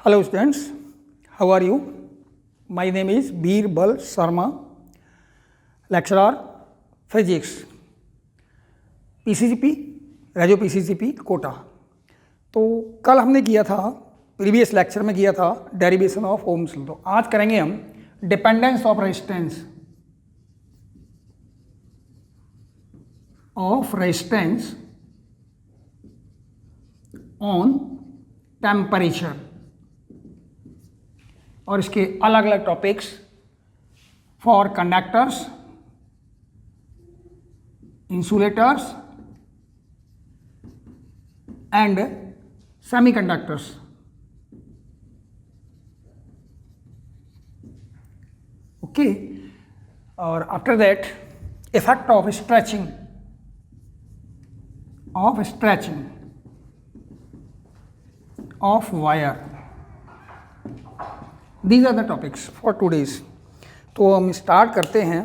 Hello students, how are you? My name is Birbal Sharma, lecturer physics, PCCP, रेजो PCCP Kota. तो कल हमने किया था, प्रीवियस लेक्चर में किया था डेरिवेशन ऑफ ओम्स लॉ। तो आज करेंगे हम dependence of resistance on temperature और इसके अलग अलग topics for conductors, insulators and semiconductors. Okay, और after that effect of stretching of wire. These are the topics for today's. तो हम स्टार्ट करते हैं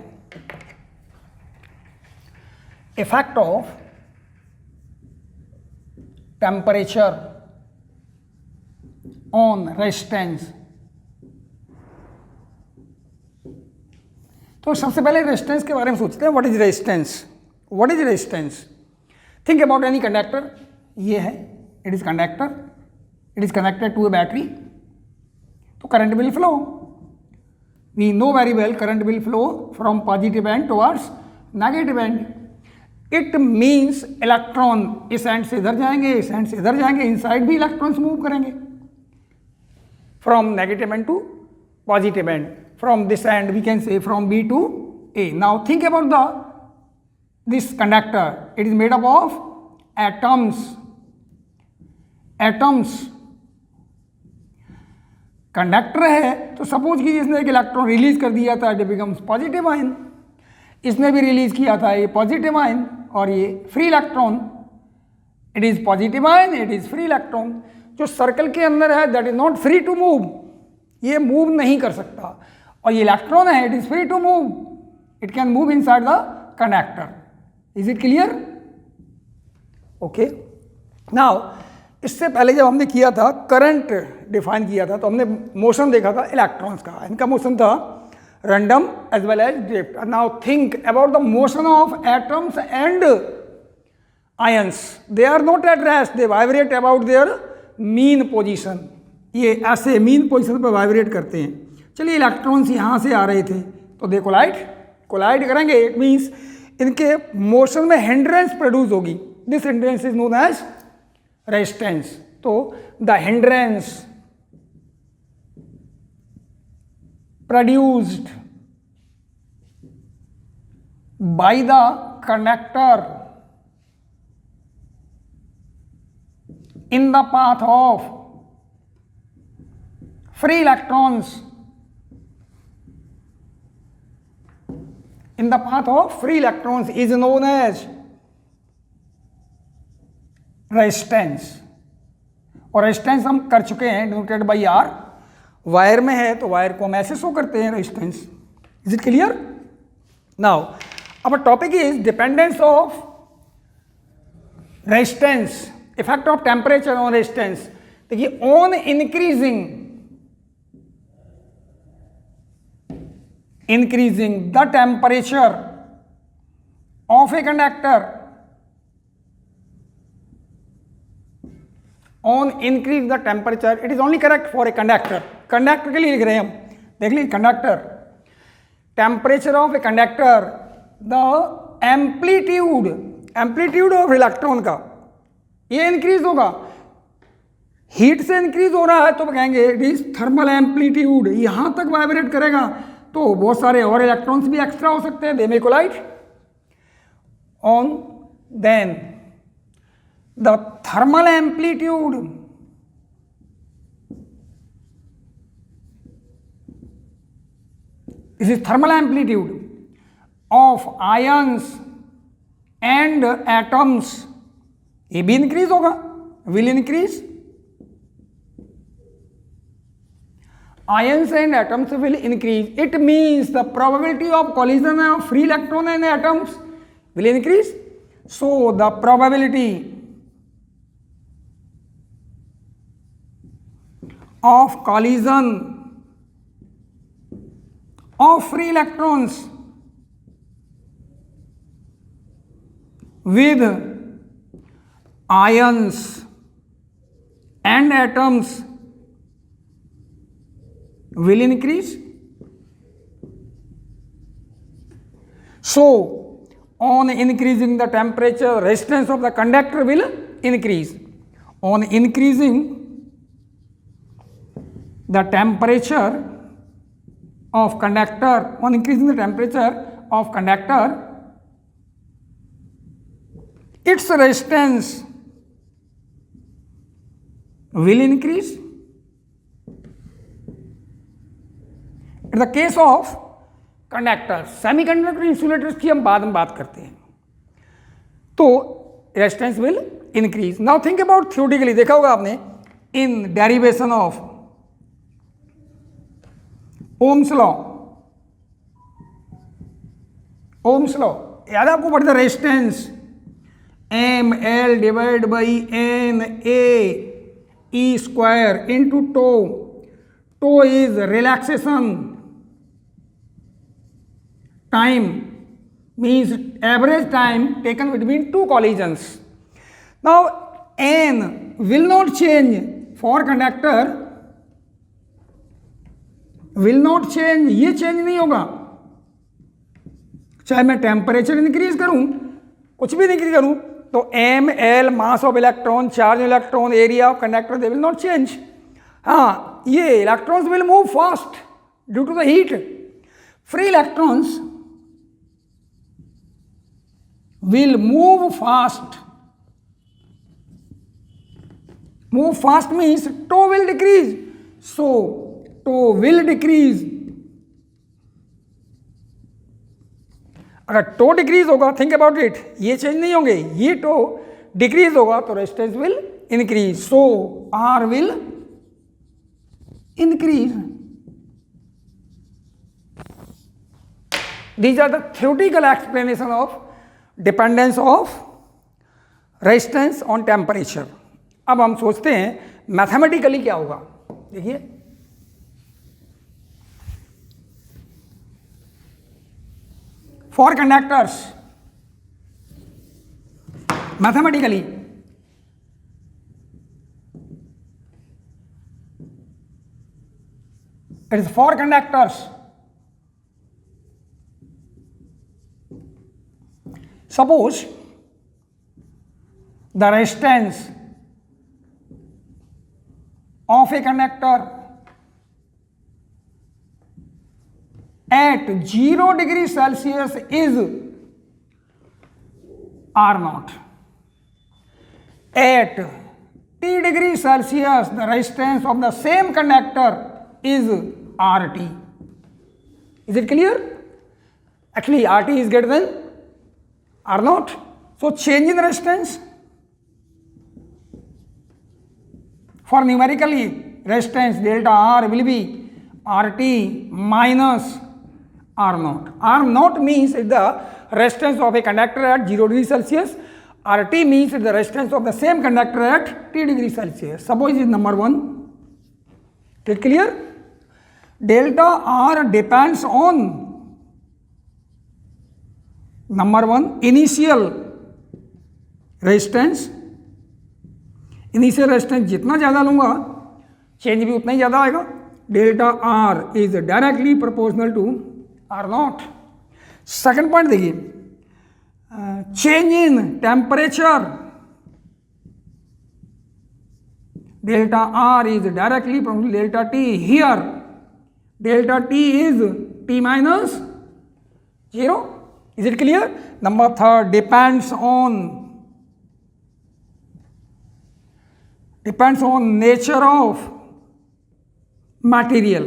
effect of temperature on resistance. तो सबसे पहले रेजिस्टेंस के बारे में सोचते हैं। What is resistance? What is resistance? Think about any conductor. ये है, it is conductor, it is connected to a battery, तो current will flow. We know very well current will flow from positive end towards negative end. It means electron इस and से इधर जाएंगे, इस and से इधर जाएंगे, इनसाइड भी इलेक्ट्रॉन्स मूव करेंगे from negative end to positive end. From this end we can say from B to A. Now think about this conductor. It is made up of atoms. Conductor है तो suppose कि इसने एक electron release कर दिया था, it becomes positive ion. इसने भी रिलीज किया था ये पॉजिटिव आयन और ये free electron. It is positive ion, it is free electron. जो सर्कल के अंदर है that is not free to move, ये मूव नहीं कर सकता। और ये इलेक्ट्रॉन है, it is free to move, it can move inside the conductor. Is it clear? Okay, now इससे पहले जब हमने किया था करंट डिफाइन किया था तो हमने मोशन देखा था इलेक्ट्रॉन्स का। इनका मोशन था random as well as drift. Now think about the motion of atoms and ions. They are not at rest, they vibrate about their mean position. ये ऐसे मीन पोजीशन पर वाइब्रेट करते हैं। चलिए, इलेक्ट्रॉन्स यहाँ से आ रहे थे तो दे कोलाइड करेंगे। इट मीन्स इनके मोशन में हिंड्रेंस प्रोड्यूस होगी। This hindrance is known as resistance. तो the hindrance produced by the conductor in the path of free electrons is known as resistance. और रेजिस्टेंस हम कर चुके हैं, डिनोटेड बाई आर। वायर में है तो वायर को हम ऐसे शो करते हैं, resistance. Is it clear? Now our topic is dependence of resistance, effect of temperature on resistance. देखिए, on increasing the temperature of a conductor, on increase the temperature, it is only correct for a conductor. Conductor के लिए लिख रहे हैं हम। देख लीजिए, conductor, temperature of a conductor, the amplitude of electron का ये इंक्रीज होगा। हीट से इंक्रीज हो रहा है तो कहेंगे इट इज थर्मल एम्पलीट्यूड। यहां तक वाइब्रेट करेगा तो बहुत सारे और इलेक्ट्रॉन्स भी एक्स्ट्रा हो सकते हैं, they may collide on then the thermal amplitude this is thermal amplitude of ions and atoms, ये भी इंक्रीज होगा, will increase. Ions and atoms will increase. It means the probability of collision of free electron and atoms will increase. So the probability of collision of free electrons with ions and atoms will increase. So on increasing the temperature, resistance of the conductor will increase. On increasing the temperature of conductor, on increasing the temperature of conductor, its resistance will increase. In the case of conductor, semiconductor insulators की हम बाद में बात करते हैं, तो resistance will increase. Now think about theoretically, देखा होगा आपने in derivation of Ohm's law. Ohm's law याद है आपको, what is the resistance? M L divide by n A e square into tau. Tau is relaxation time, means average time taken between two collisions. Now n will not change for conductor, will not change, ये change नहीं होगा चाहे मैं temperature increase करूं, कुछ भी increase करूं, तो M L mass of electron, charge electron, area of conductor, they will not change. हाँ, ये electrons will move fast due to the heat. Free electrons will move fast. Move fast means tau will decrease. So tau will decrease. अगर tau decrease होगा, think about it, ये change नहीं होंगे, ये tau decrease होगा तो resistance will increase. So R will increase. These are the theoretical explanation of dependence of resistance on temperature. अब हम सोचते हैं मैथमेटिकली क्या होगा. देखिए, for conductors mathematically it is for conductors. Suppose the resistance of a conductor at 0 degrees Celsius is R0. At T degrees Celsius, the resistance of the same conductor is RT. Is it clear? Actually, RT is greater than R0. So change in resistance for numerically resistance delta R will be RT minus R0. R0 means the resistance of a conductor at 0 degrees Celsius. RT means the resistance of the same conductor at T degrees Celsius. Suppose is number 1. Is it clear? Delta R depends on number 1 initial resistance. Initial resistance जितना ज़्यादा लूँगा change भी उतना ही ज़्यादा आएगा. Delta R is directly proportional to R0. Second point देखिए, change in temperature. Delta R is directly proportional delta T. Here delta T is T minus 0. Is it clear? Number 3 depends on nature of material.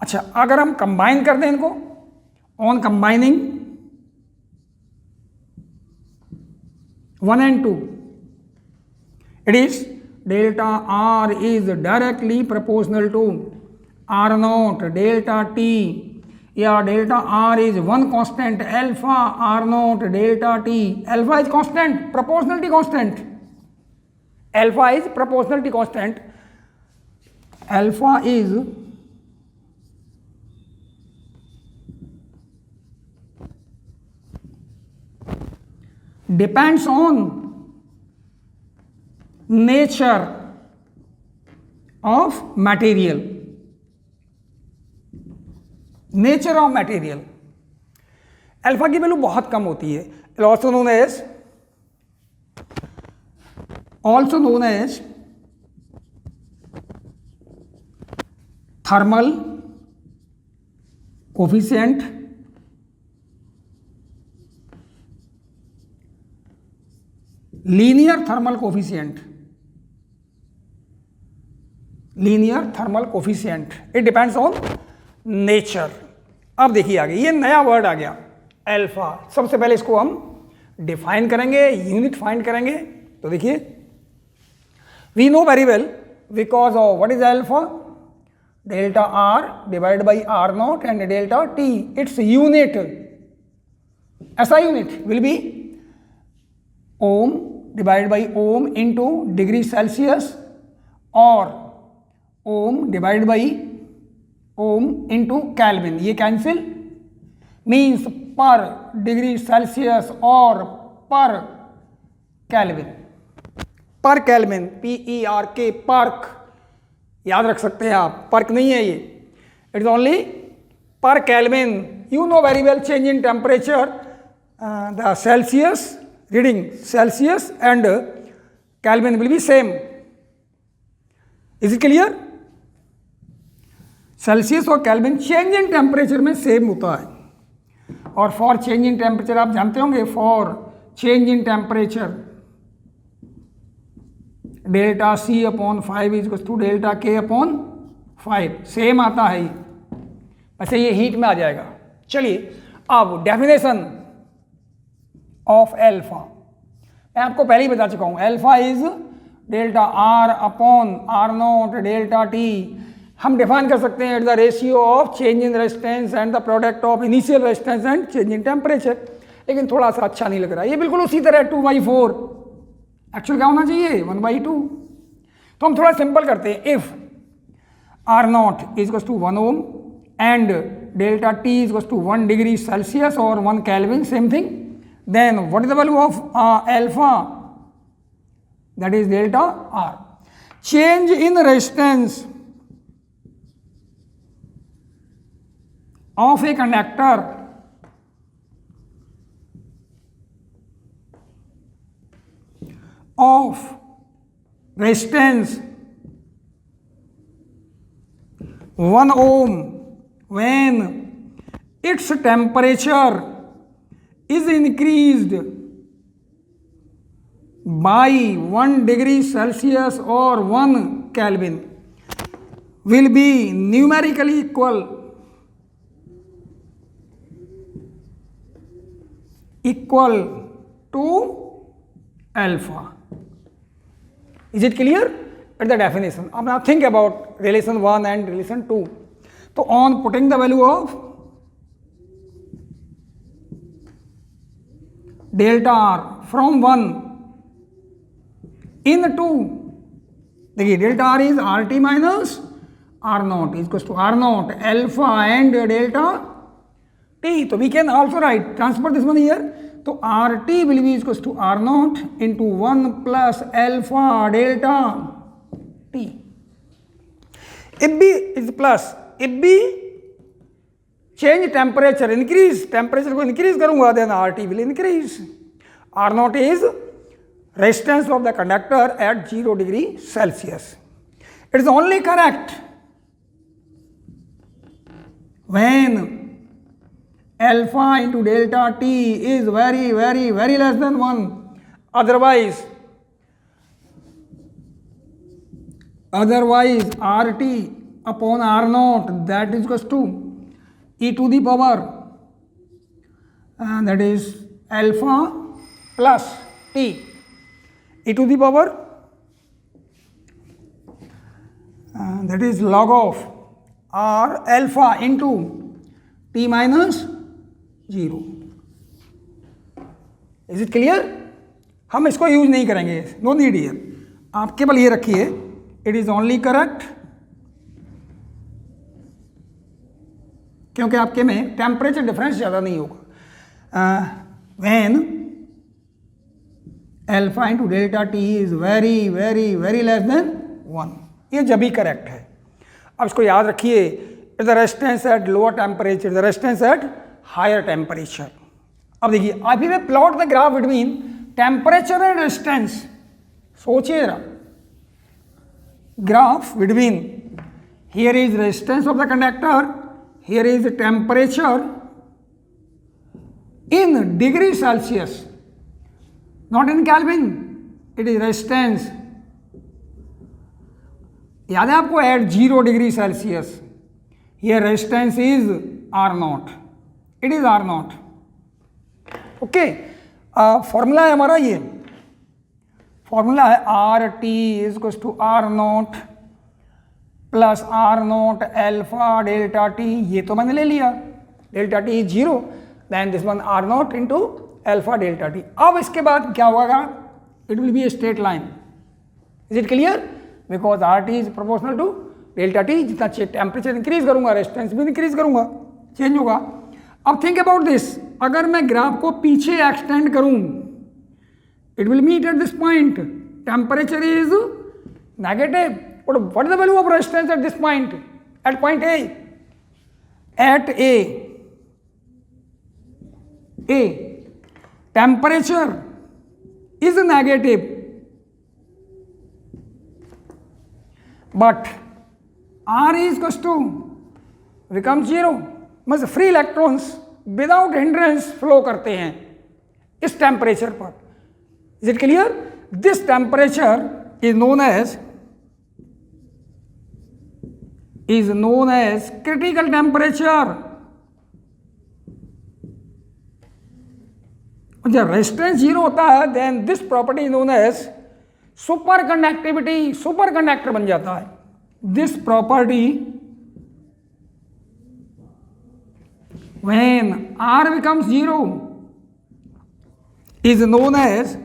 अच्छा, अगर हम combine कर दें इनको, on combining 1 and 2, it is delta R is directly proportional to R0 delta T, या delta R is one constant alpha R0 delta T. Alpha is constant, proportionality constant. Alpha is proportionality constant. Alpha is depends on nature of material. Nature of material. Alpha की value बहुत कम होती है. Also known as thermal coefficient, linear thermal coefficient. It depends on nature. अब देखिए आगे ये नया वर्ड आ गया अल्फा. सबसे पहले इसको हम डिफाइन करेंगे, यूनिट फाइंड करेंगे. तो देखिए we know very well because of what is alpha, delta R divide by R naught and delta T. It's unit, ऐसा unit will be ohm divide by ohm into degree Celsius और ohm divide by ohm into kelvin. ये cancel means पर degree Celsius और पर kelvin. PERK, Perk. याद रख सकते हैं आप, पर्क नहीं है ये, it is only per Kelvin. You know very well change in temperature, the Celsius reading Celsius and Kelvin will be same. Is it clear? Celsius और कैल्विन चेंज इन टेम्परेचर में सेम होता है. और for change in temperature आप जानते होंगे, for change in temperature delta C upon 5 is to delta K upon 5 same आता है. वैसे ये हीट में आ जाएगा. चलिए अब डेफिनेशन ऑफ एल्फा मैं आपको पहले ही बता चुका हूं. Alpha is delta R upon R not delta T. हम डिफाइन कर सकते हैं it the ratio of change in resistance and the product of initial resistance and change in temperature. लेकिन थोड़ा सा अच्छा नहीं लग रहा है. ये बिल्कुल उसी तरह 2/4. एक्चुअल क्या होना चाहिए 1/2. तो हम थोड़ा सिंपल करते हैं. If R naught is to 1 ohm and delta T is to 1 degree Celsius और 1 Kelvin, same thing, then what is the value of alpha, that is delta R. Change in resistance of a conductor of resistance 1 ohm when its temperature is increased by 1 degree Celsius or 1 Kelvin will be numerically equal to alpha. Is it clear? At the definition. Now think about relation 1 and relation 2. So on putting the value of delta R from 1 in 2, देखिए delta R is RT minus R naught is equals to R naught alpha and delta T. So we can also write, transfer this one here. So RT will be equals to R naught into 1 plus alpha delta T. If B is plus, if B change temperature, increase temperature को increase करूँगा, then RT will increase. R naught is resistance of the conductor at 0 degree Celsius. It is only correct when alpha into delta T is very less than 1. Otherwise RT upon R naught, that is equals to e to the power and that is alpha plus T, e to the power that is log of R alpha into T minus 0. Is it clear? हम इसको use नहीं करेंगे, no need here. आप केवल ये रखिए, it is only correct क्योंकि आपके में टेम्परेचर डिफरेंस ज़्यादा नहीं होगा। When alpha into delta T is very very very less than 1, ये जब भी करेक्ट है। अब इसको याद रखिए, the resistance at lower temperature, the resistance at higher temperature. अब देखिए, अभी मैं plot the graph between temperature and resistance, सोचिए जरा, graph between here is resistance of the conductor, here is the temperature in degree Celsius, not in Kelvin, it is resistance, याद है आपको, at 0 degree Celsius, here resistance is R0, it is R0, okay। Formula है हमारा, ये formula है RT is equals to R0 plus R0 alpha delta T, ये तो मैंने ले लिया, delta T is 0, then this one R0 into alpha delta T. अब इसके बाद क्या होगा, it will be a straight line, is it clear, because RT is proportional to delta T, जितना टेम्परेचर इंक्रीज करूंगा रेजिस्टेंस भी इंक्रीज करूंगा, change होगा। अब थिंक अबाउट दिस, अगर मैं ग्राफ को पीछे एक्सटेंड करूं, it will meet at this point, temperature is negative, what is the value of resistance at this point, at point A, at A temperature is negative but R is equals to becomes 0, मतलब free electrons without hindrance flow करते हैं इस temperature पर, is it clear. This temperature is known as critical temperature। जब resistance 0 होता है, then this property is known as superconductivity, superconductor बन जाता है। This property when R becomes 0 is known as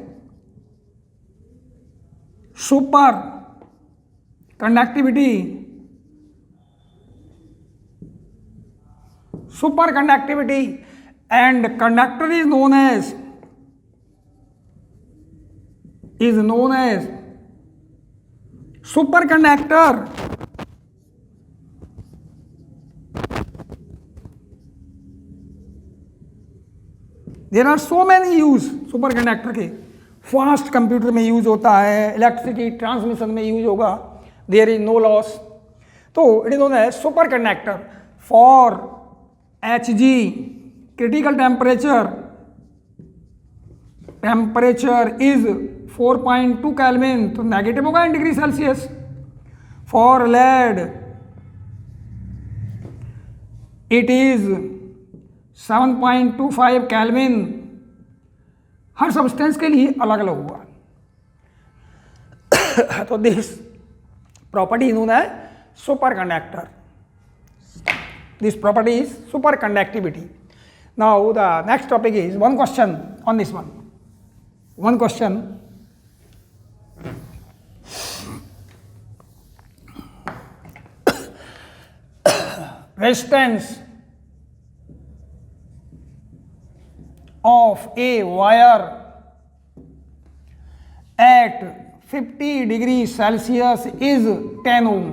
super conductivity, superconductivity, and conductor is known as superconductor। There are so many use superconductor के, fast computer में use होता है, electricity transmission में use होगा, there is no loss, तो it is known as superconductor. For Hg critical temperature is 4.2 Kelvin, तो negative होगा in degree Celsius. For lead it is 7.25 Kelvin, हर सब्सटेंस के लिए अलग अलग हुआ। तो दिस प्रॉपर्टी नोन है superconductor, this property is superconductivity. Now the next topic is one question on this one. One question. Resistance of a wire at 50 degrees Celsius is 10 ohm.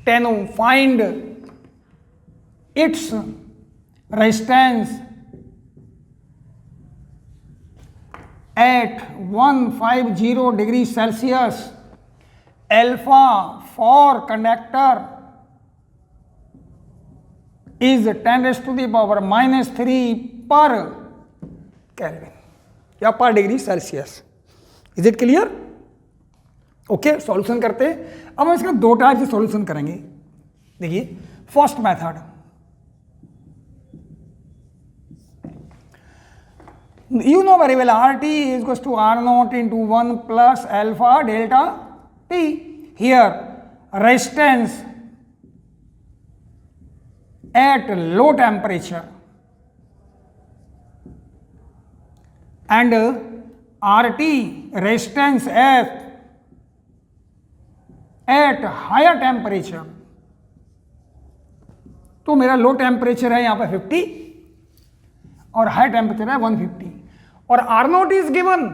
10 ohm. Find its resistance at 150 degrees Celsius, alpha for conductor is 10 raised to the power -3 per Kelvin या per degree Celsius। Is it clear? Okay, solution करते हैं। अब हम इसका दो type से solution करेंगे। देखिए, first method, you know very well RT is equals to R0 into 1 plus alpha delta T. Here resistance at low temperature and RT resistance at at higher temperature, तो मेरा लो टेम्परेचर है यहाँ पे 50 और high temperature है 150, और R naught is given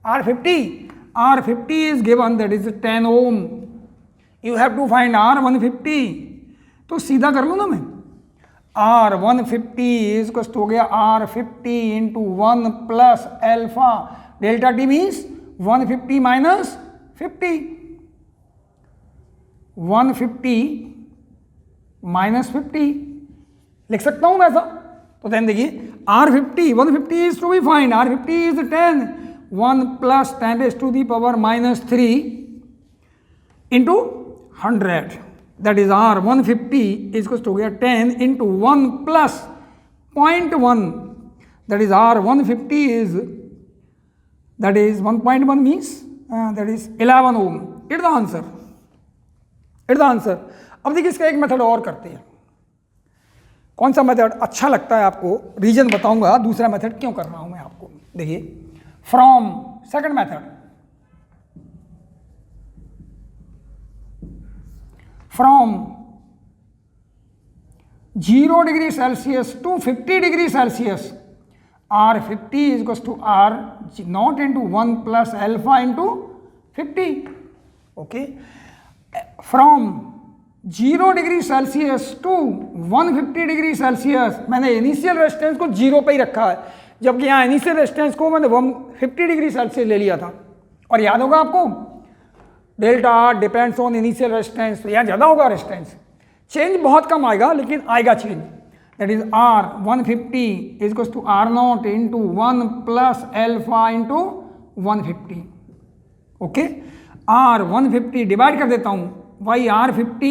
R50 is given, that is 10 ohm. You have to find R150, तो सीधा कर लो ना मैं, R150 इज हो गया R50 into 1 plus alpha, delta T means 150 minus 50, 150 minus 50 लिख सकता हूं मैं ऐसा। तो देन देखिए R50 150 is to be find, R50 is 10, 1 plus 10 raise to the power minus 3 into 100, that is R150 is हो गया 10 into 1 plus 0.1, that is R150 is, that is 1.1 means that is 11 ohm. It the answer, it the answer. अब देखिए इसका एक method और करते हैं, कौन सा मेथड अच्छा लगता है आपको, रीजन बताऊंगा दूसरा मेथड क्यों कर रहा हूं मैं आपको। देखिए from second method, from 0 degree Celsius to 50 degree Celsius, R50 is equals to R naught into 1 plus alpha into 50. Okay. From 0 degree Celsius to 150 degree Celsius, मैंने इनिशियल रेजिस्टेंस को 0 पे ही रखा है, जबकि यहाँ इनिशियल रेजिस्टेंस को मैंने 150 डिग्री सेल्सियस ले लिया था। और याद होगा आपको delta R depends on initial resistance, यहाँ ज़्यादा होगा रेजिस्टेंस, चेंज बहुत कम आएगा लेकिन आएगा change. That is R150 is equals to R naught into 1 plus alpha into 150। Okay, R150 divide कर देता हूँ by R50,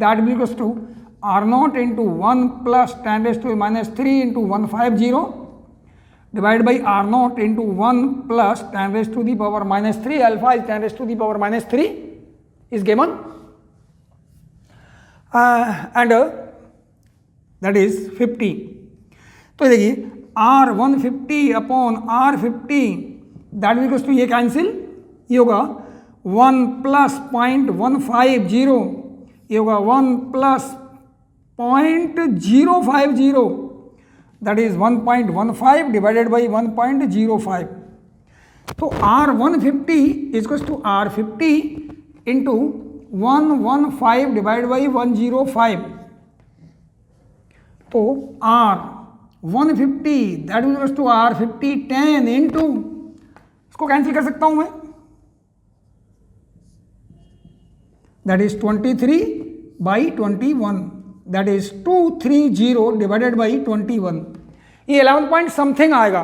that will be equals to R naught into 1 plus 10 raised to minus 3 into 150 divided by R naught into 1 plus 10 raised to the power minus 3, alpha is 10 raised to the power minus 3 is given, and that is 50। तो देखिए R150 upon R50 that will be equals to, ये cancel, ये होगा 1 plus 0.150, ये होगा 1 plus 0.050, that is 1.15 divided by 1.05। तो R150 is to R50 into 115 divide by 105, तो R150 that is to R50 10 into, इसको कैंसिल कर सकता हूं मैं, that is 23 by 21, that is 230 divided by 21, ये 11 point something आएगा,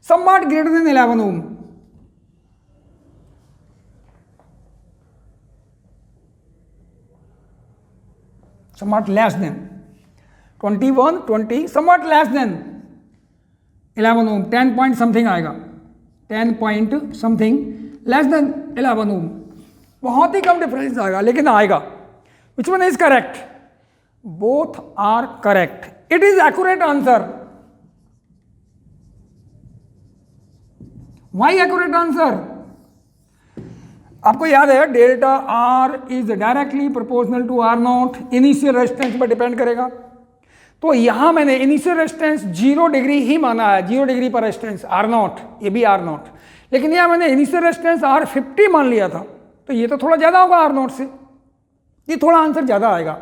somewhat greater than 11 ohm। somewhat less than 21 20, somewhat less than 11 ohm, 10 point something आएगा, 10 point something less than 11 ohm, बहुत ही कम difference आएगा लेकिन आएगा। Which one is correct? Both are correct, it is accurate answer. Why accurate answer? आपको याद है delta R is directly proportional to R naught, initial resistance पर depend करेगा। तो यहां मैंने इनिशियल रेजिस्टेंस 0 डिग्री ही माना है, 0 डिग्री पर रेजिस्टेंस आर नॉट, ये भी आर नॉट, लेकिन यहां मैंने इनिशियल रेजिस्टेंस R50 मान लिया था, तो ये तो थोड़ा ज़्यादा होगा आर नॉट से, ये थोड़ा आंसर ज़्यादा आएगा।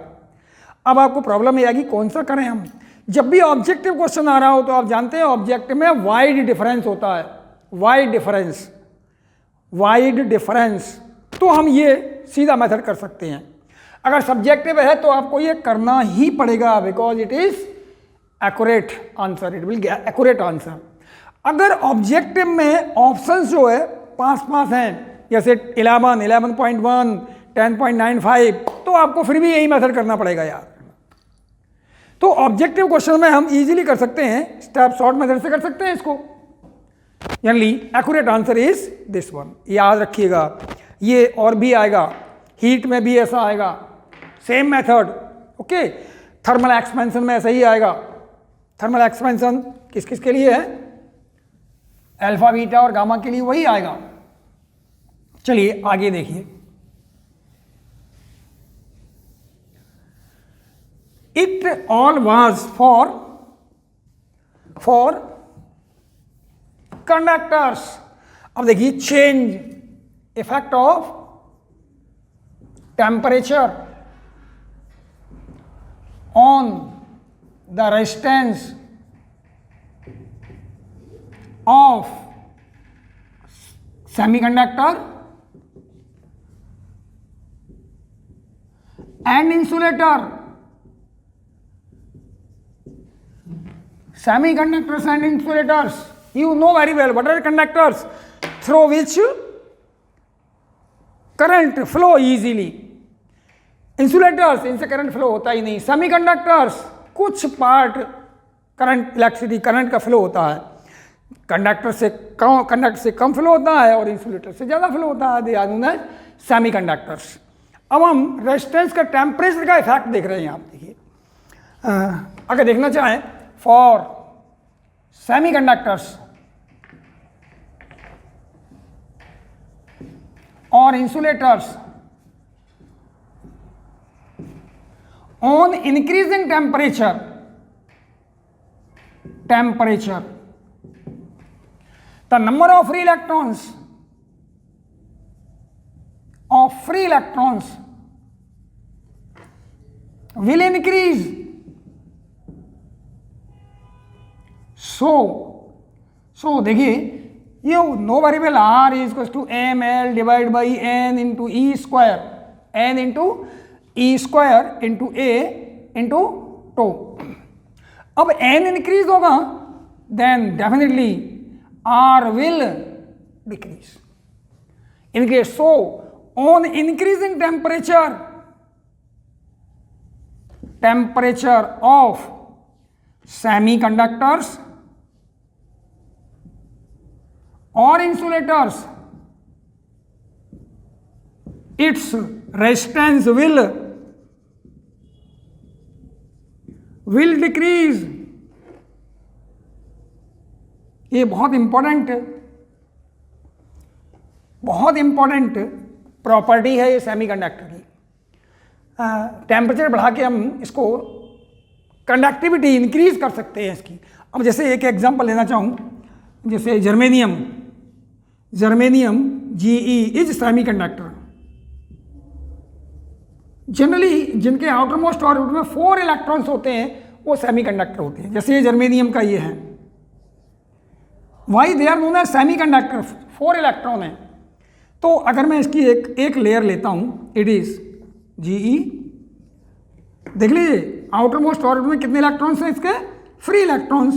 अब आपको प्रॉब्लम ये आएगी कौन सा करें हम। जब भी ऑब्जेक्टिव क्वेश्चन आ रहा हो तो आप जानते हैं ऑब्जेक्टिव में वाइड डिफरेंस होता है, वाइड डिफरेंस, तो हम ये सीधा मेथड कर सकते हैं। अगर सब्जेक्टिव है तो आपको ये करना ही पड़ेगा, because it is accurate answer, it will get accurate answer. अगर ऑब्जेक्टिव में ऑप्शंस जो है पास हैं, जैसे 11, 11.1, 10.95, तो आपको फिर भी यही मेथड करना पड़ेगा यार। तो ऑब्जेक्टिव क्वेश्चन में हम इजीली कर सकते हैं, स्टेप शॉर्ट मेथड से कर सकते हैं इसको। Generally accurate answer is this one, याद रखिएगा। ये और भी आएगा, हीट में भी ऐसा आएगा, same method. Okay, thermal expansion में ऐसा ही आएगा। थर्मल एक्सपेंशन किस किस के लिए है? अल्फा बीटा और गामा के लिए वही आएगा। चलिए आगे देखिए, It all was for conductors. अब देखिए change, effect of temperature on the resistance of semiconductor and insulator. Semiconductors and insulators, you know very well what are conductors through which current flow easily. Insulators, इनसे current flow होता ही नहीं. Semiconductors कुछ part current, electricity, current का flow होता है. Conductor से कम flow होता है और इंसुलेटर से ज़्यादा फ्लो होता है. They are known as semiconductors. अब हम रेजिस्टेंस का टेम्परेचर का इफेक्ट देख रहे हैं. आप देखिए, अगर देखना चाहें फॉर सेमीकंडक्टर्स और insulators on increasing temperature the number of free electrons will increase. So देखिए, you know very well R is equals to ml divided by n into e square, n into e square into a into tau. अब n increase होगा then definitely R will decrease. Increase. So on increasing temperature of semiconductors or insulators, its resistance will decrease. ये बहुत important property है ये semiconductor की. Temperature बढ़ा के हम इसको कंडक्टिविटी इंक्रीज कर सकते हैं इसकी. अब जैसे एक एग्जांपल लेना चाहूँ, जैसे germanium GE is semiconductor. Generally जिनके आउटर मोस्ट ऑर्बिट में 4 इलेक्ट्रॉन्स होते हैं वो सेमीकंडक्टर होते हैं. जैसे ये जर्मेनियम का ये है, why they are known as semiconductor, 4 electron है. तो अगर मैं इसकी एक लेयर लेता हूँ, इट इज GE, देख लीजिए आउटर मोस्ट ऑर्बिट में कितने इलेक्ट्रॉन्स हैं इसके, फ्री इलेक्ट्रॉन्स.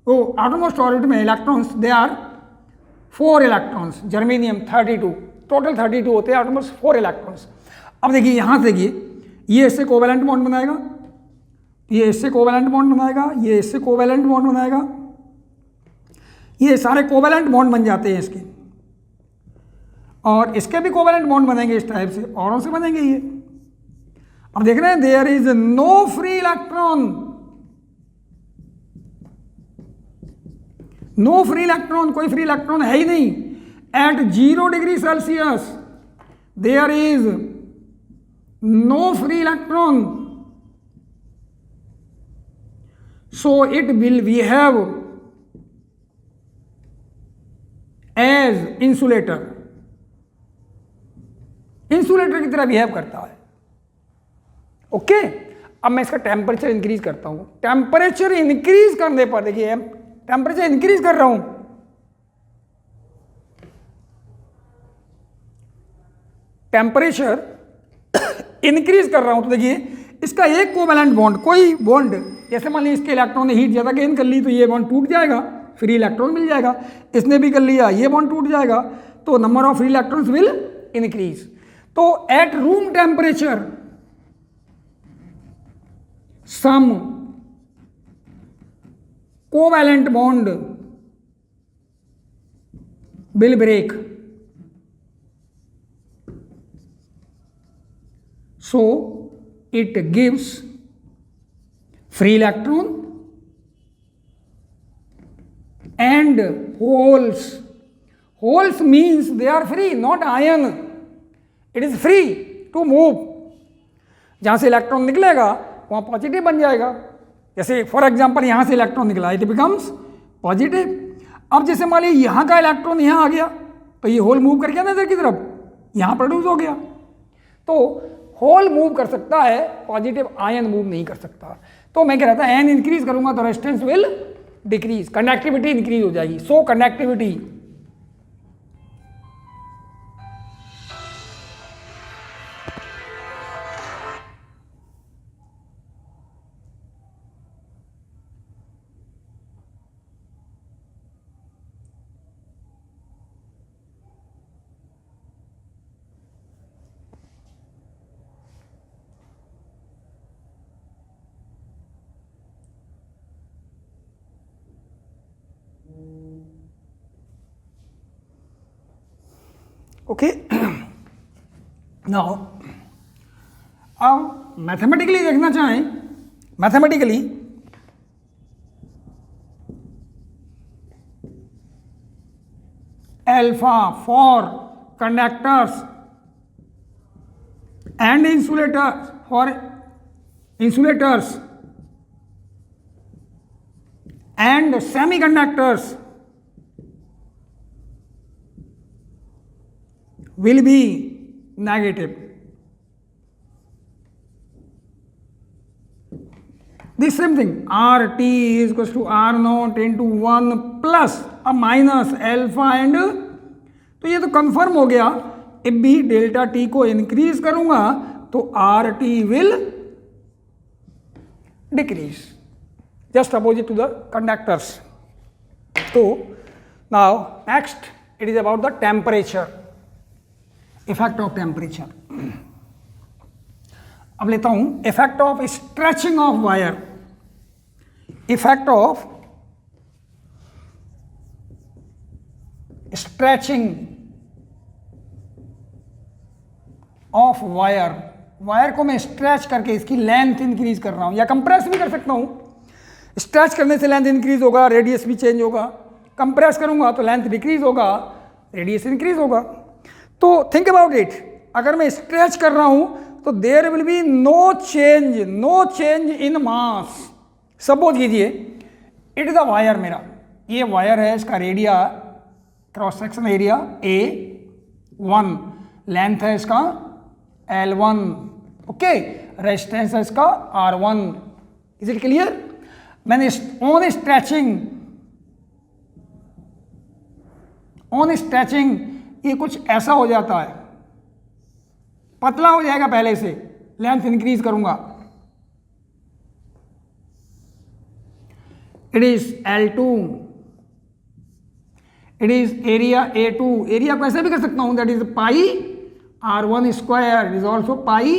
वो आउटर मोस्ट ऑर्बिट में electrons they are 4 electrons. Germanium 32, total 32 होते हैं आउटर मोस्ट 4 इलेक्ट्रॉन्स. अब देखिए यहाँ से देखिए, ये इससे कोवेलेंट बॉन्ड बनाएगा, ये इससे कोवेलेंट बॉन्ड बनाएगा, ये इससे कोवेलेंट बॉन्ड बनाएगा. ये सारे कोवेलेंट बॉन्ड बन जाते हैं इसके, और इसके भी कोवेलेंट बॉन्ड बनेंगे इस टाइप से, औरों से बनेंगे ये. अब देख रहे हैं there is no free electron, no free electron, कोई फ्री इलेक्ट्रॉन है ही नहीं. At 0 degree Celsius there is no free electron. So it will behave as insulator, insulator की तरह बिहेव करता है. ओके. अब मैं इसका टेम्परेचर इंक्रीज करता हूं. टेम्परेचर इंक्रीज करने पर देखिए, टेम्परेचर इंक्रीज कर रहा हूं, टेम्परेचर इंक्रीज कर रहा हूं, तो देखिए इसका एक कोवेलेंट बॉन्ड, कोई बॉन्ड, जैसे मान लीजिए इसके इलेक्ट्रॉन ने हीट ज़्यादा गेन कर ली तो ये बॉन्ड टूट जाएगा, फ्री इलेक्ट्रॉन मिल जाएगा. इसने भी कर लिया, ये बॉन्ड टूट जाएगा, तो number of free electrons will increase. तो at room temperature some covalent bond will break. So it gives free electron and holes. Holes means they are free, not ion. It is free to move. जहाँ से electron निकलेगा वहाँ positive बन जाएगा। जैसे for example यहाँ से electron निकला, इट बिकम्स पॉजिटिव। अब जैसे मान लीजिए यहाँ का इलेक्ट्रॉन यहाँ आ गया तो ये होल मूव करके अंदर की तरफ यहाँ प्रोड्यूस हो गया। तो होल मूव कर सकता है, पॉजिटिव आयन मूव नहीं कर सकता। तो मैं कह रहा था एन इंक्रीज करूंगा तो resistance will decrease, conductivity increase हो जाएगी। सो कंडक्टिविटी ओके। नाउ अब मैथमेटिकली देखना चाहें, mathematically alpha for conductors and insulators, for insulators and semiconductors will be negative. This same thing, RT is equals to R naught into 1 plus a minus alpha and, तो ये तो confirm हो गया। if भी delta T को increase करूंगा तो RT will decrease, just opposite to the conductors. तो now next it is about the temperature, effect of temperature. अब लेता हूं effect of stretching of wire, effect of stretching of wire. Wire को मैं stretch करके इसकी लेंथ इंक्रीज कर रहा हूं, या कंप्रेस भी कर सकता हूं। स्ट्रेच करने से लेंथ इंक्रीज होगा, रेडियस भी चेंज होगा। कंप्रेस करूंगा तो लेंथ डिक्रीज होगा, रेडियस इंक्रीज होगा। तो थिंक अबाउट इट, अगर मैं स्ट्रेच कर रहा हूं तो there will be no change in mass. Suppose कीजिए इट इज द वायर, मेरा ये वायर है, इसका रेडिया cross section area A1, length है इसका L1, ओके, रेजिस्टेंस है इसका R1। Is it clear? मैंने ऑन स्ट्रेचिंग ये कुछ ऐसा हो जाता है, पतला हो जाएगा, पहले से लेंथ इंक्रीज करूंगा, it is L2, it is area A2। Area को ऐसे भी कर सकता हूं, that is pi R1 square, it is also pi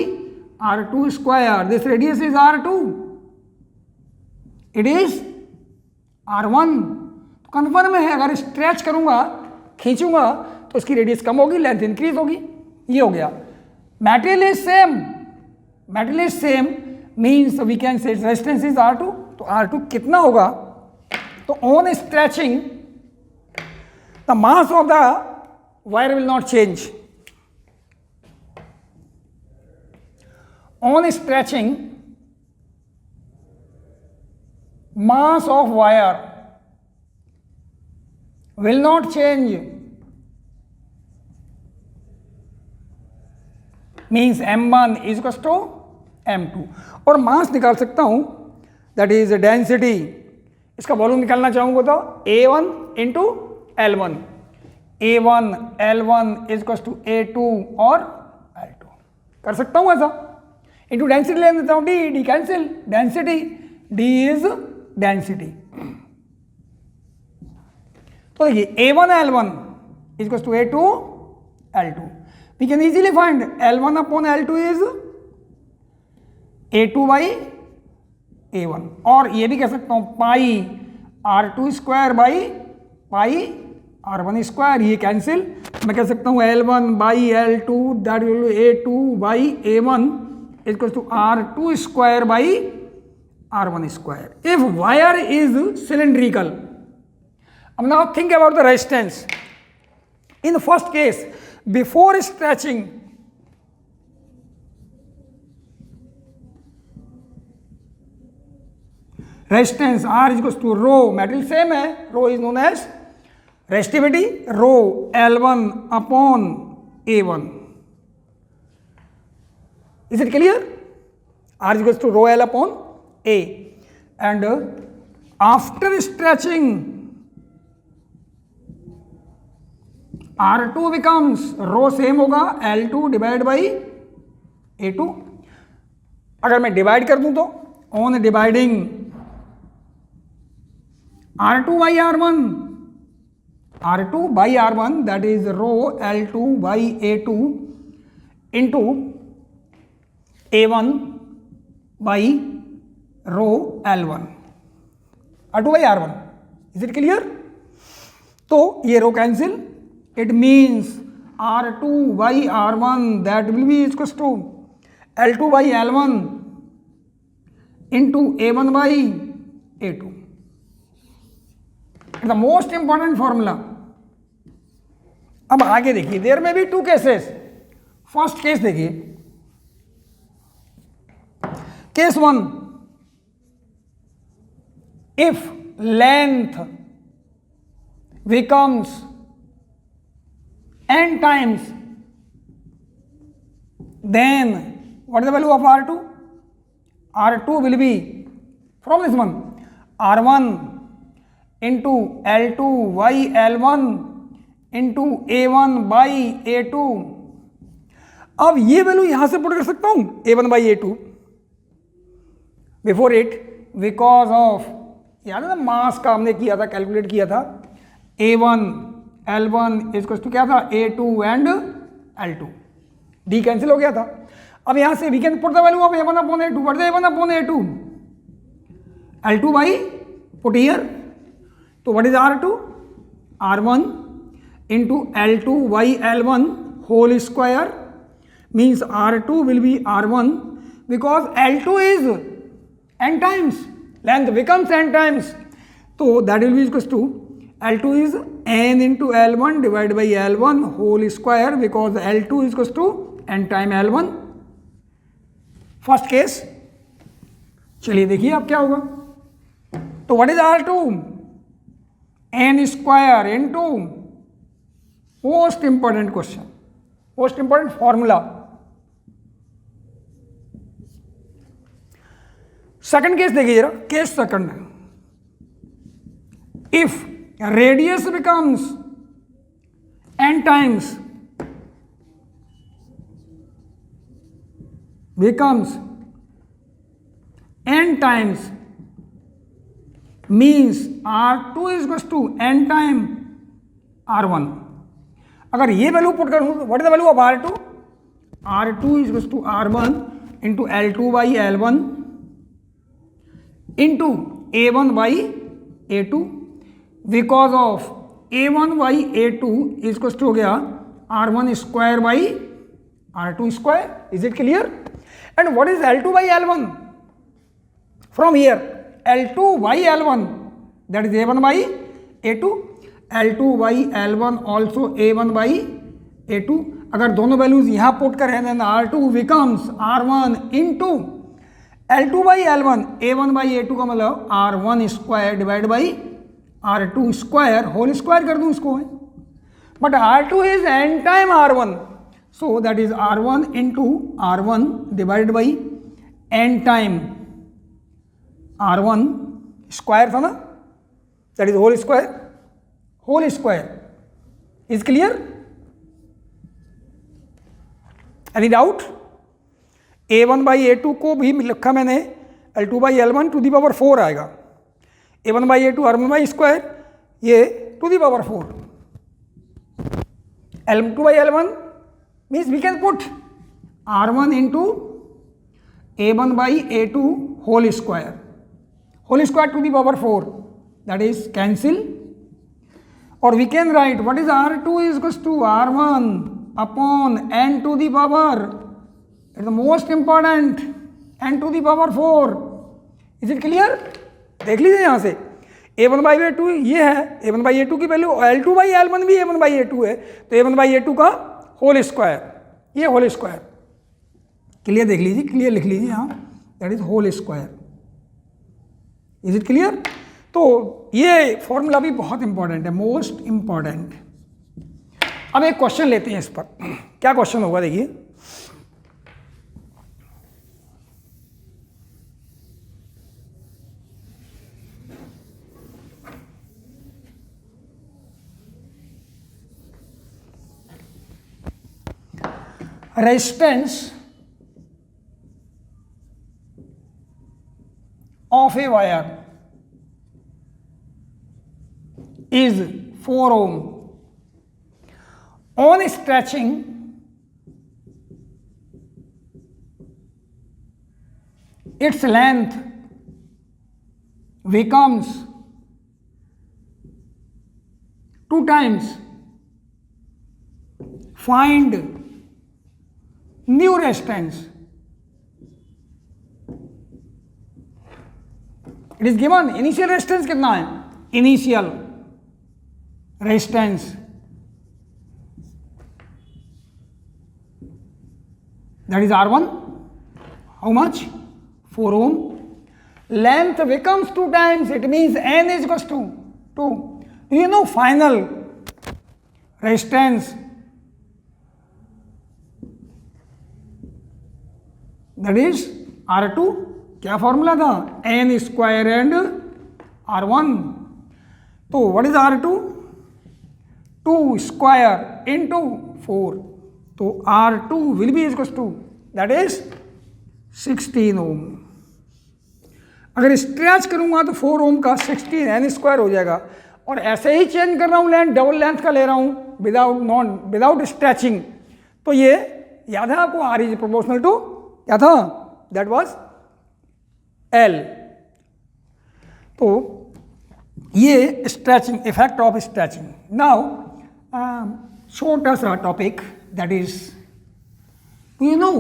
R2 square. This radius is R2, it is R1। तो कन्फर्म है, अगर स्ट्रेच करूंगा, खींचूंगा तो उसकी रेडियस कम होगी, लेंथ इंक्रीज होगी। ये हो गया। Material is same means we can say resistance is R2। तो R2 कितना होगा? तो on stretching the mass of the wire will not change. On stretching mass of wire will not change, means m1 is equals to m2। और मास निकाल सकता हूं, that is density. इसका volume निकालना चाहूंगा तो A1 into L1, A1 L1 is equals to A2 और L2 कर सकता हूं ऐसा। इंटू डेंसिटी ले लेता हूं, D cancel, density, D is density. तो देखिए A1 L1 is equals to A2 L2। We can easily find L1 upon L2 is A2 by A1। और ये भी कह सकता हूं पाई R2 square by pi R1 square, ये कैंसिल। मैं कह सकता हूं L1 by L2 that will B A2 by A1 is equals to R2 square by R1 square if wire is cylindrical. Now think about the resistance. In the first case, before stretching, resistance R is equal to rho, material same है, rho is known as resistivity, rho L1 upon A1. Is it clear? R is equal to rho L upon A, and after stretching R2 becomes rho same होगा L2 divide by A2. अगर मैं divide कर दूं तो on dividing R2 by R1, R2 by R1 that is rho L2 by A2 into A1 by rho L1, R2 by R1. Is it clear? तो ये rho cancel, it means R2 by R1 that will be equal to L2 by L1 into A1 by A2. It the most important formula. अब आगे देखिए, there में भी two cases. First case देखिए, case 1, if length becomes n times, then what is the value of R2? R2 will be from this one R1 into L2 by L1 into A1 by A2. अब ये value यहां से put कर सकता हूं A1 by A2 before it, because of, याद है ना मास का हमने किया था, कैलकुलेट किया था, A1 L1 इज टू क्या था A2 and L2, D cancel हो गया था. अब यहां से we can put the value of A1 upon A2. What is A1 upon A2? L2 by, put here, तो what is R2? R1 into L2 by L1 whole square means R2 will be R1 because L2 is n times, length becomes n times, so that will be equals to L2 is n into L1 divided by L1 whole square because L2 is equals to n time L1. First case. चलिए देखिए अब क्या होगा. तो what is R2? n square into, most important question, most important formula. Second case देखिए जरा, case second. If radius becomes n times, means R2 is equal to n time R1. अगर ये वैल्यू पुट करूं तो what is the value of R2? R2 is equal to R1 into L2 by L1 into A1 by A2 because of A1 by A2 इसको हो गया R1 square by R2 square. Is it clear? And what is L2 by L1? From here L2 by L1 that is A1 by A2, L2 by L1 also A1 by A2. अगर दोनों values यहाँ put करें then R2 becomes R1 into L2 by L1, A1 by A2 का मतलब R1 square divide by R2 square whole square कर दूं इसको, but R2 is n time R1, so that is R1 into R1 divide by n time R1 square था ना, that is whole square, whole square. Is clear? Any doubt? A1 by A2 को भी लिखा मैंने L2 by L1 to the power 4 आएगा. A1 by A2 R1 by square, ये to the power 4. L2 by L1 means we can put R1 into A1 by A2 whole square to the power 4, that is cancel. और we can write what is R2 is equal to R1 upon n to the power, it the most important, n to the power 4. Is it clear? देख लीजिए यहाँ से A1 by A2 ये है, A1 by A2 की value, L2 by L1 भी A1 by A2 है, तो A1 बाई A2 का होल स्क्वायर, ये होल स्क्वायर. क्लियर? देख लीजिए, क्लियर लिख लीजिए यहाँ, that is whole square. Is it clear? तो ये फॉर्मूला भी बहुत इंपॉर्टेंट है, मोस्ट इंपॉर्टेंट। अब एक क्वेश्चन लेते हैं इस पर। क्या क्वेश्चन होगा देखिए, resistance of a wire is 4 ohm. On stretching, its length becomes 2 times. Find new resistance. It is given initial resistance कितना है, initial resistance that is R1, how much, 4 ohm. Length becomes 2 times, it means N is equals to 2. Do you know final resistance? That is R2. क्या formula था, N square and R1. तो what is R2, 2 square into 4. तो R2 will be equal to that is 16 ohm. अगर stretch करूंगा तो 4 ओम का 16 N square हो जाएगा. और ऐसे ही चेंज कर रहा हूँ लेंथ, डबल लेंथ का ले रहा हूँ विदाउट स्ट्रेचिंग. तो ये याद है आपको, R इज प्रोपोर्शनल टू क्या था, दैट वाज L. तो ये stretching, effect of stretching. Now छोटा सा topic, that is you know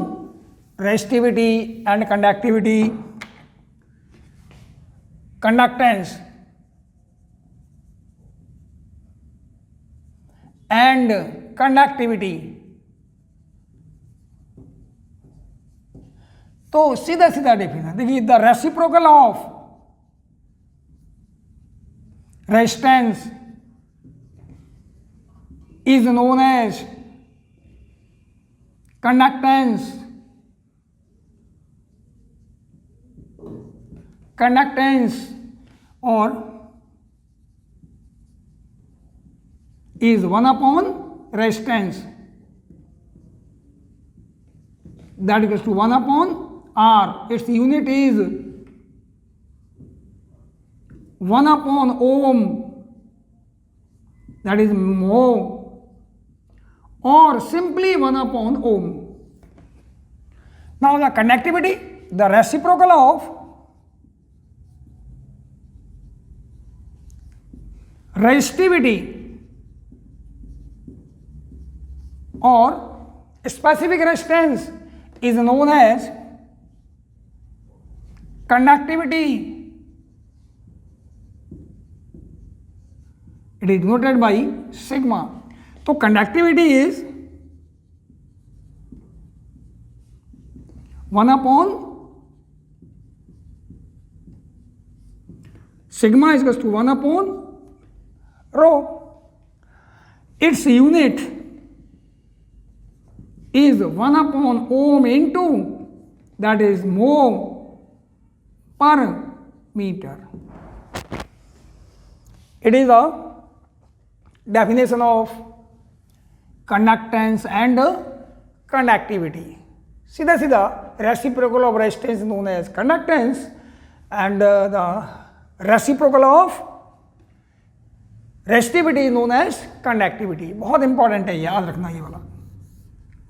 resistivity and conductivity, conductance and conductivity. तो सीधा सीधा डेफिनेशन देखिए, the reciprocal of resistance is known as conductance. Conductance और is 1 upon resistance, that equals to 1 upon R. Its unit is 1 upon ohm, that is mho, or simply 1 upon ohm. Now the conductivity, the reciprocal of resistivity or specific resistance is known as conductivity. It is denoted by sigma. So conductivity is 1 upon sigma is equal to 1 upon rho. Its unit is 1 upon ohm into, that is mho per meter. It is a definition of conductance and conductivity. सीधा सीधा reciprocal of resistance is known as conductance and the reciprocal of resistivity is known as conductivity. बहुत important है, याद रखना ये वाला.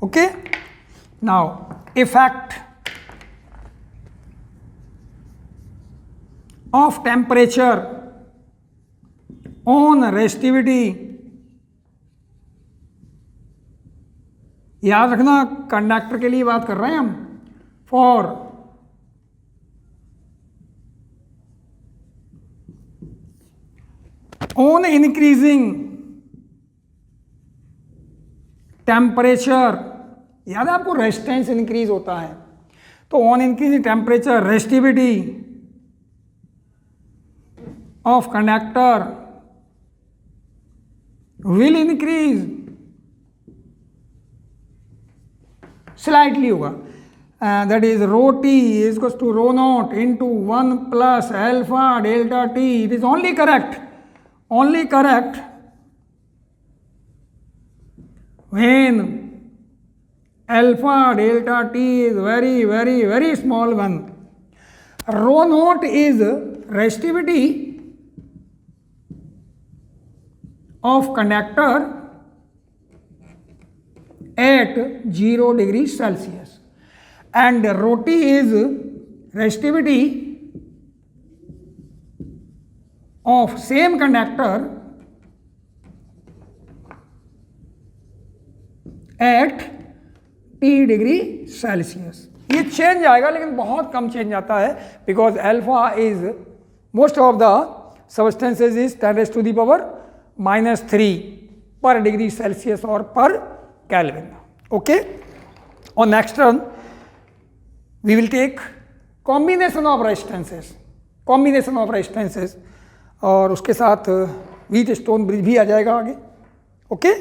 Okay, now effect of temperature on resistivity. याद रखना, कंडक्टर के लिए बात कर रहे हैं हम. फॉर ऑन इंक्रीजिंग टेम्परेचर, याद है आपको रेजिस्टेंस इंक्रीज होता है, तो on increasing temperature resistivity of conductor will increase slightly होगा, that is rho t is equals to rho naught into 1 plus alpha delta t. It is only correct when alpha delta t is very small one. Rho naught is resistivity of conductor at 0 degrees Celsius and rho t is resistivity of same conductor at t degree Celsius. ये change आएगा लेकिन बहुत कम change आता है because alpha is most of the substances is 10⁻³ पर degree Celsius और पर केल्विन. ओके, और next run we will take combination of resistances और उसके साथ व्हीटस्टोन ब्रिज भी आ जाएगा आगे. ओके.